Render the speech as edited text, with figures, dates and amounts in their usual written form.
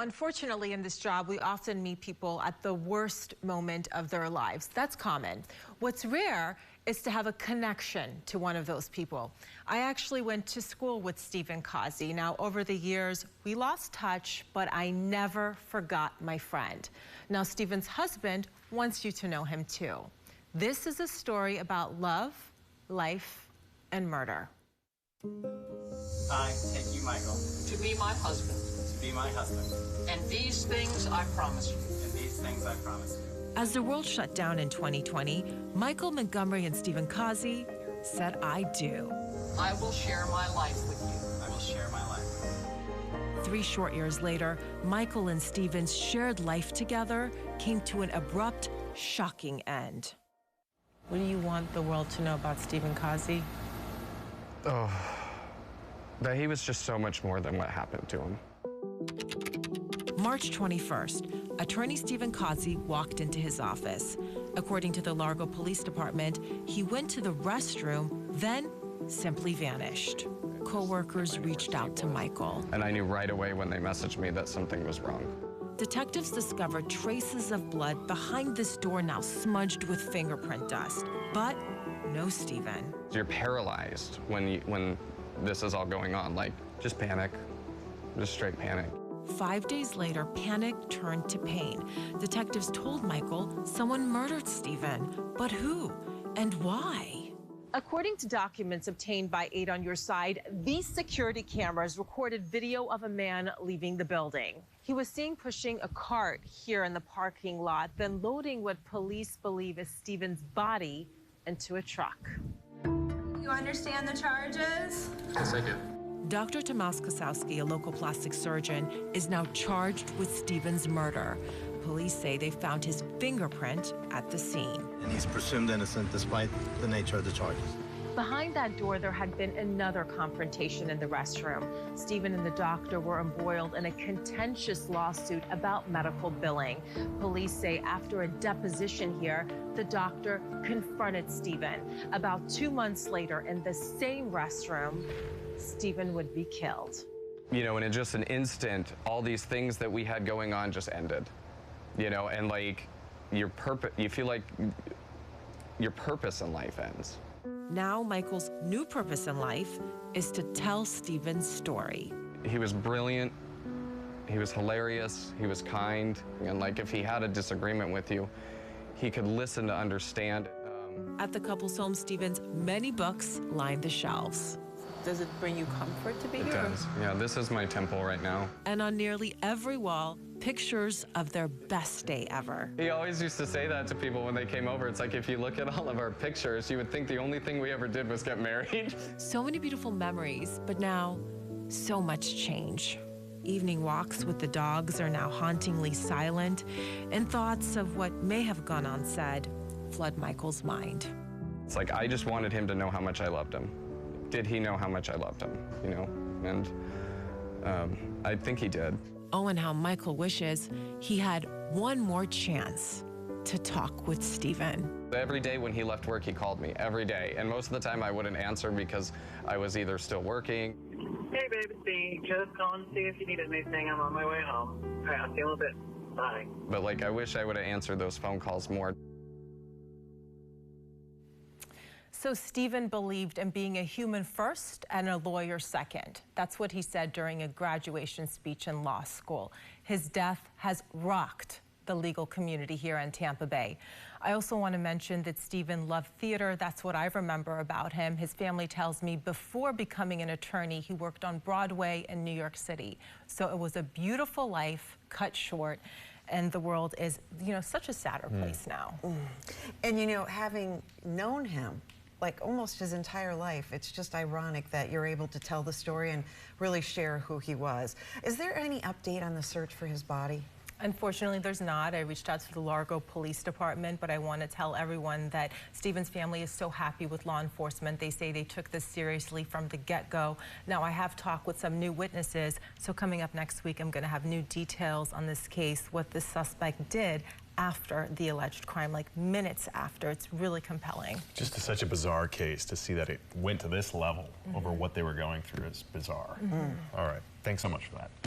Unfortunately, in this job, we often meet people at the worst moment of their lives. That's common. What's rare is to have a connection to one of those people. I actually went to school with Stephen Kazi. Now, over the years, we lost touch, but I never forgot my friend. Now, Stephen's husband wants you to know him too. This is a story about love, life, and murder. I take you, Michael, to be my husband. to be my husband, And these things I promise you. and these things I promise you. As the world shut down in 2020, Michael Montgomery and Stephen Kazi said, I do. I will share my life with you. I will share my life. 3 short years later, Michael and Stephen's shared life together came to an abrupt, shocking end. What do you want the world to know about Stephen Kazi? Oh, that he was just so much more than what happened to him. March 21st, attorney Stephen Kazi walked into his office. According to the Largo Police Department, he went to the restroom, then simply vanished. Co-workers reached out to Michael. And I knew right away when they messaged me that something was wrong. Detectives discovered traces of blood behind this door now smudged with fingerprint dust, but no Stephen. You're paralyzed when this is all going on. Like, just panic, just straight panic. 5 days later, panic turned to pain. Detectives told Michael someone murdered Stephen, but who and why? According to documents obtained by Aid on Your Side, these security cameras recorded video of a man leaving the building. He was seen pushing a cart here in the parking lot, then loading what police believe is Stephen's body into a truck. You understand the charges? Yes, I do. Dr. Tomasz Kosowski, a local plastic surgeon, is now charged with Stephen's murder. Police say they found his fingerprint at the scene. And he's presumed innocent despite the nature of the charges. Behind that door, there had been another confrontation in the restroom. Stephen and the doctor were embroiled in a contentious lawsuit about medical billing. Police say after a deposition here, the doctor confronted Stephen. About 2 months later, in the same restroom, Stephen would be killed. You know, and in just an instant, all these things that we had going on just ended. You know, and like you feel like your purpose in life ends. Now Michael's new purpose in life is to tell Stephen's story. He was brilliant, he was hilarious, he was kind, and like if he had a disagreement with you, he could listen to understand. At the couple's home, Stephen's many books line the shelves. Does it bring you comfort to be It here? does. Yeah, this is my temple right now. And on nearly every wall, pictures of their best day ever. He always used to say that to people when they came over. It's like, if you look at all of our pictures, you would think the only thing we ever did was get married. So many beautiful memories, but now so much change. Evening walks with the dogs are now hauntingly silent, and thoughts of what may have gone unsaid flood Michael's mind. It's like, I just wanted him to know how much I loved him. Did he know how much I loved him, you know? And I think he did. Oh, and how Michael wishes he had one more chance to talk with Stephen. Every day when he left work, he called me, every day. And most of the time I wouldn't answer because I was either still working. Hey, babe, it's me. Just calling to see if you needed anything. I'm on my way home. All right, I'll see you in a little bit. Bye. But like, I wish I would have answered those phone calls more. So Stephen believed in being a human first and a lawyer second. That's what he said during a graduation speech in law school. His death has rocked the legal community here in Tampa Bay. I also want to mention that Stephen loved theater. That's what I remember about him. His family tells me before becoming an attorney, he worked on Broadway in New York City. So it was a beautiful life cut short. And the world is, you know, such a sadder place now. And, you know, having known him, like almost his entire life, it's just ironic that you're able to tell the story and really share who he was. Is there any update on the search for his body? Unfortunately, there's not. I reached out to the Largo Police Department, but I want to tell everyone that Stephen's family is so happy with law enforcement. They say they took this seriously from the get-go. Now, I have talked with some new witnesses, so coming up next week, I'm going to have new details on this case, what the suspect did after the alleged crime, like minutes after. It's really compelling. Just such a bizarre case to see that it went to this level over what they were going through is bizarre. All right. Thanks so much for that.